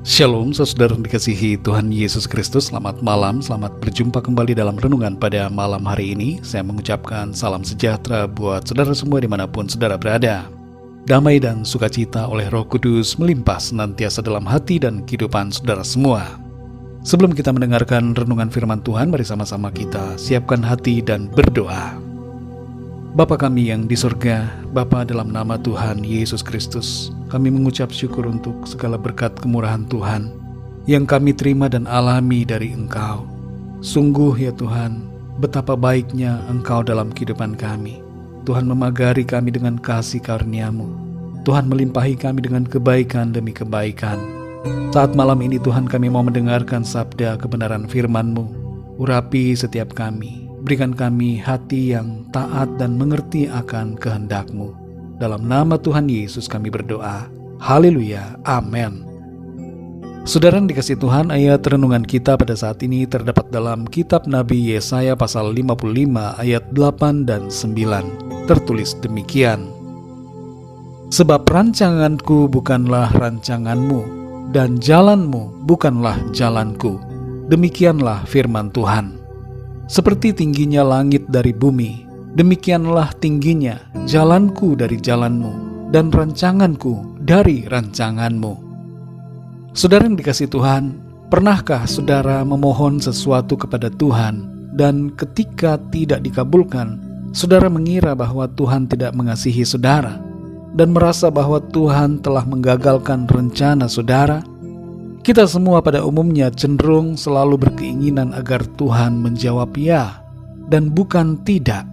Shalom, saudara yang dikasihi Tuhan Yesus Kristus. Selamat malam, selamat berjumpa kembali dalam renungan pada malam hari ini. Saya mengucapkan salam sejahtera buat saudara semua dimanapun saudara berada. Damai dan sukacita oleh Roh Kudus melimpah senantiasa dalam hati dan kehidupan saudara semua. Sebelum kita mendengarkan renungan firman Tuhan, mari sama-sama kita siapkan hati dan berdoa. Bapa kami yang di surga, Bapa, dalam nama Tuhan Yesus Kristus, kami mengucap syukur untuk segala berkat kemurahan Tuhan yang kami terima dan alami dari Engkau. Sungguh ya Tuhan, betapa baiknya Engkau dalam kehidupan kami. Tuhan memagari kami dengan kasih karunia-Mu. Tuhan melimpahi kami dengan kebaikan demi kebaikan. Saat malam ini Tuhan, kami mau mendengarkan sabda kebenaran firman-Mu. Urapi setiap kami. Berikan kami hati yang taat dan mengerti akan kehendak-Mu. Dalam nama Tuhan Yesus kami berdoa. Haleluya. Amin. Saudara yang dikasihi Tuhan, ayat renungan kita pada saat ini terdapat dalam kitab Nabi Yesaya pasal 55 ayat 8 dan 9. Tertulis demikian. Sebab rancanganku bukanlah rancanganmu, dan jalanmu bukanlah jalanku. Demikianlah firman Tuhan. Seperti tingginya langit dari bumi, demikianlah tingginya jalanku dari jalanmu, dan rancanganku dari rancanganmu. Saudara yang dikasihi Tuhan, pernahkah saudara memohon sesuatu kepada Tuhan, dan ketika tidak dikabulkan, saudara mengira bahwa Tuhan tidak mengasihi saudara, dan merasa bahwa Tuhan telah menggagalkan rencana saudara? Kita semua pada umumnya cenderung selalu berkeinginan agar Tuhan menjawab ya dan bukan tidak.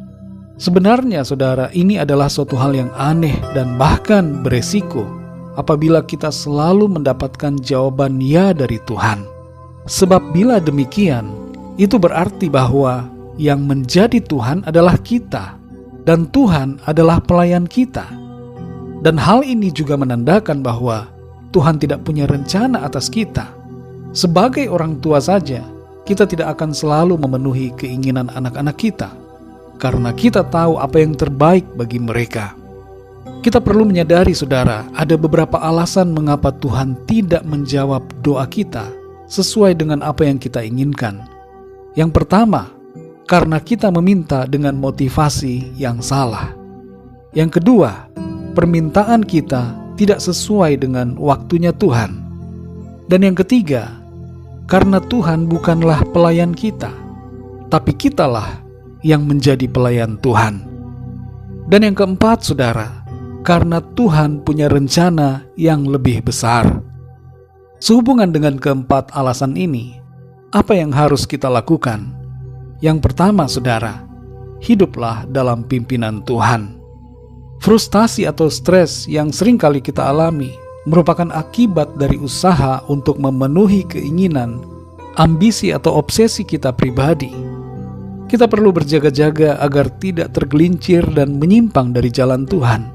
Sebenarnya saudara, ini adalah suatu hal yang aneh dan bahkan beresiko apabila kita selalu mendapatkan jawaban ya dari Tuhan. Sebab bila demikian, itu berarti bahwa yang menjadi Tuhan adalah kita dan Tuhan adalah pelayan kita. Dan hal ini juga menandakan bahwa Tuhan tidak punya rencana atas kita. Sebagai orang tua saja, kita tidak akan selalu memenuhi keinginan anak-anak kita, karena kita tahu apa yang terbaik bagi mereka. Kita perlu menyadari saudara, ada beberapa alasan mengapa Tuhan tidak menjawab doa kita sesuai dengan apa yang kita inginkan. Yang pertama, karena kita meminta dengan motivasi yang salah. Yang kedua, permintaan kita tidak sesuai dengan waktunya Tuhan. Dan yang ketiga, karena Tuhan bukanlah pelayan kita, tapi kitalah yang menjadi pelayan Tuhan. Dan yang keempat saudara, karena Tuhan punya rencana yang lebih besar. Sehubungan dengan keempat alasan ini, apa yang harus kita lakukan? Yang pertama saudara, hiduplah dalam pimpinan Tuhan. Frustasi atau stres yang seringkali kita alami merupakan akibat dari usaha untuk memenuhi keinginan, ambisi atau obsesi kita pribadi. Kita perlu berjaga-jaga agar tidak tergelincir dan menyimpang dari jalan Tuhan.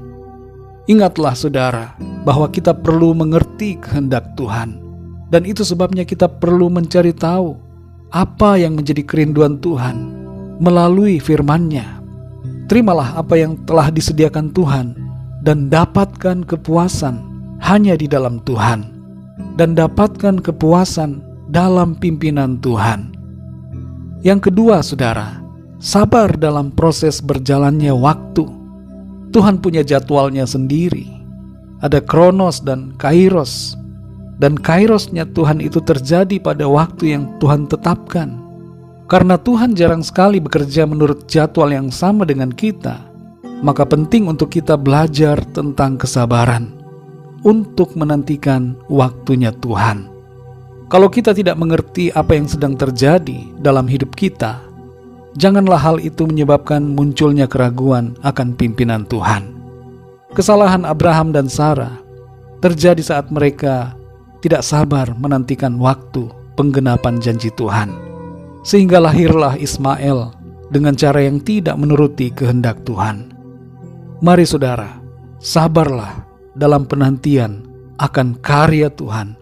Ingatlah saudara, bahwa kita perlu mengerti kehendak Tuhan. Dan itu sebabnya kita perlu mencari tahu apa yang menjadi kerinduan Tuhan melalui firman-Nya. Terimalah apa yang telah disediakan Tuhan dan dapatkan kepuasan hanya di dalam Tuhan, dan dapatkan kepuasan dalam pimpinan Tuhan. Yang kedua saudara, sabar dalam proses berjalannya waktu. Tuhan punya jadwalnya sendiri. Ada Kronos dan Kairos, dan Kairosnya Tuhan itu terjadi pada waktu yang Tuhan tetapkan. Karena Tuhan jarang sekali bekerja menurut jadwal yang sama dengan kita, maka penting untuk kita belajar tentang kesabaran untuk menantikan waktunya Tuhan. Kalau kita tidak mengerti apa yang sedang terjadi dalam hidup kita, janganlah hal itu menyebabkan munculnya keraguan akan pimpinan Tuhan. Kesalahan Abraham dan Sarah terjadi saat mereka tidak sabar menantikan waktu penggenapan janji Tuhan. Sehingga lahirlah Ismail dengan cara yang tidak menuruti kehendak Tuhan. Mari saudara, sabarlah dalam penantian akan karya Tuhan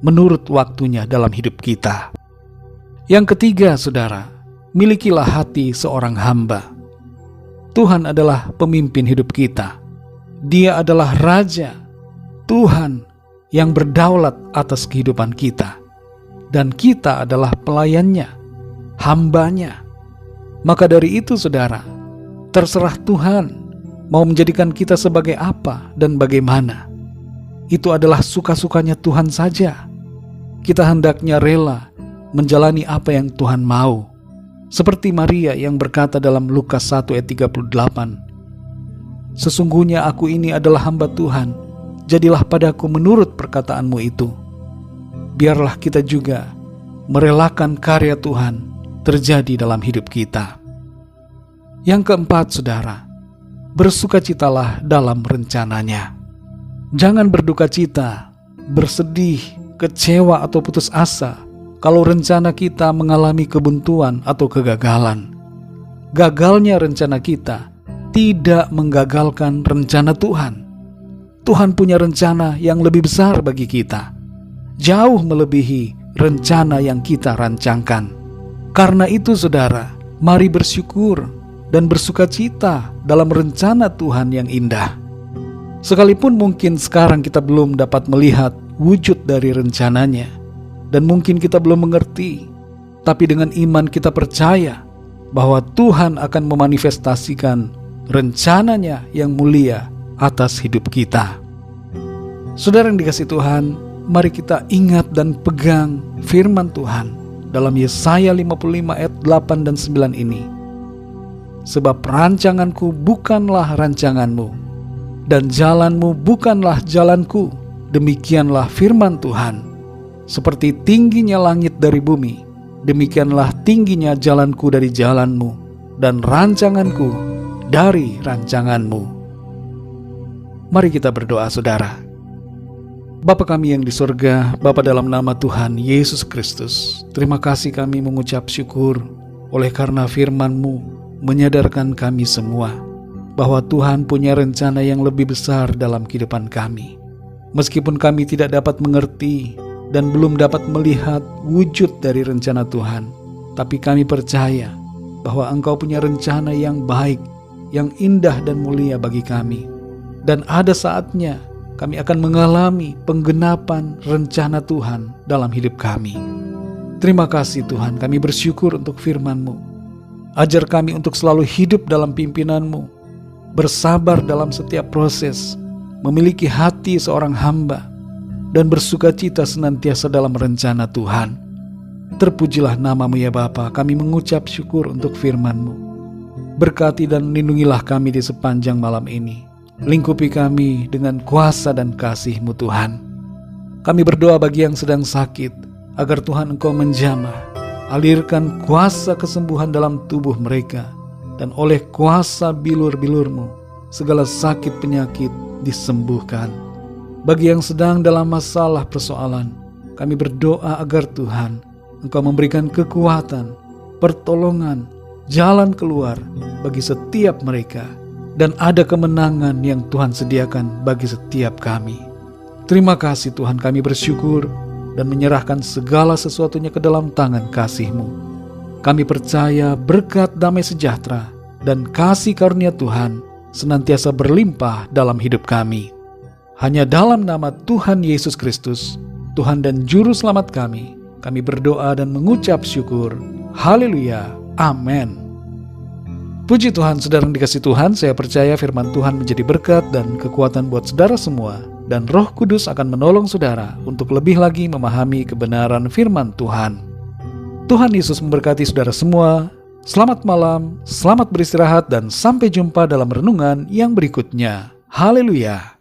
menurut waktunya dalam hidup kita. Yang ketiga saudara, milikilah hati seorang hamba. Tuhan adalah pemimpin hidup kita. Dia adalah Raja, Tuhan yang berdaulat atas kehidupan kita. Dan kita adalah pelayannya, hambanya. Maka dari itu saudara, terserah Tuhan mau menjadikan kita sebagai apa dan bagaimana. Itu adalah suka-sukanya Tuhan saja. Kita hendaknya rela menjalani apa yang Tuhan mau. Seperti Maria yang berkata dalam Lukas 1 ayat 38, "Sesungguhnya aku ini adalah hamba Tuhan, jadilah padaku menurut perkataanmu itu." Biarlah kita juga merelakan karya Tuhan terjadi dalam hidup kita. Yang keempat saudara, bersukacitalah dalam rencananya. Jangan berduka cita, bersedih, kecewa atau putus asa kalau rencana kita mengalami kebuntuan atau kegagalan. Gagalnya rencana kita tidak menggagalkan rencana Tuhan. Tuhan punya rencana yang lebih besar bagi kita, jauh melebihi rencana yang kita rancangkan. Karena itu saudara, mari bersyukur dan bersukacita dalam rencana Tuhan yang indah. Sekalipun mungkin sekarang kita belum dapat melihat wujud dari rencananya, dan mungkin kita belum mengerti, tapi dengan iman kita percaya bahwa Tuhan akan memanifestasikan rencananya yang mulia atas hidup kita. Saudara yang dikasihi Tuhan, mari kita ingat dan pegang firman Tuhan dalam Yesaya 55 ayat 8 dan 9 ini. Sebab rancanganku bukanlah rancanganmu, dan jalanmu bukanlah jalanku, demikianlah firman Tuhan. Seperti tingginya langit dari bumi, demikianlah tingginya jalanku dari jalanmu, dan rancanganku dari rancanganmu. Mari kita berdoa saudara. Bapa kami yang di surga, Bapa dalam nama Tuhan Yesus Kristus, terima kasih kami mengucap syukur oleh karena firman-Mu menyadarkan kami semua bahwa Tuhan punya rencana yang lebih besar dalam kehidupan kami. Meskipun kami tidak dapat mengerti dan belum dapat melihat wujud dari rencana Tuhan, tapi kami percaya bahwa Engkau punya rencana yang baik, yang indah dan mulia bagi kami. Dan ada saatnya kami akan mengalami penggenapan rencana Tuhan dalam hidup kami. Terima kasih Tuhan, kami bersyukur untuk firman-Mu. Ajar kami untuk selalu hidup dalam pimpinan-Mu, bersabar dalam setiap proses, memiliki hati seorang hamba, dan bersukacita senantiasa dalam rencana Tuhan. Terpujilah nama-Mu ya Bapa, kami mengucap syukur untuk firman-Mu. Berkati dan lindungilah kami di sepanjang malam ini. Lingkupi kami dengan kuasa dan kasih-Mu Tuhan. Kami berdoa bagi yang sedang sakit, agar Tuhan Engkau menjamah, alirkan kuasa kesembuhan dalam tubuh mereka, dan oleh kuasa bilur-bilur-Mu, segala sakit penyakit disembuhkan. Bagi yang sedang dalam masalah persoalan, kami berdoa agar Tuhan Engkau memberikan kekuatan, pertolongan, jalan keluar bagi setiap mereka, dan ada kemenangan yang Tuhan sediakan bagi setiap kami. Terima kasih Tuhan, kami bersyukur dan menyerahkan segala sesuatunya ke dalam tangan kasih-Mu. Kami percaya berkat damai sejahtera dan kasih karunia Tuhan senantiasa berlimpah dalam hidup kami. Hanya dalam nama Tuhan Yesus Kristus, Tuhan dan Juru Selamat kami berdoa dan mengucap syukur. Haleluya. Amin. Puji Tuhan, saudara yang dikasihi Tuhan, saya percaya firman Tuhan menjadi berkat dan kekuatan buat saudara semua, dan Roh Kudus akan menolong saudara untuk lebih lagi memahami kebenaran firman Tuhan. Tuhan Yesus memberkati saudara semua. Selamat malam, selamat beristirahat, dan sampai jumpa dalam renungan yang berikutnya. Haleluya.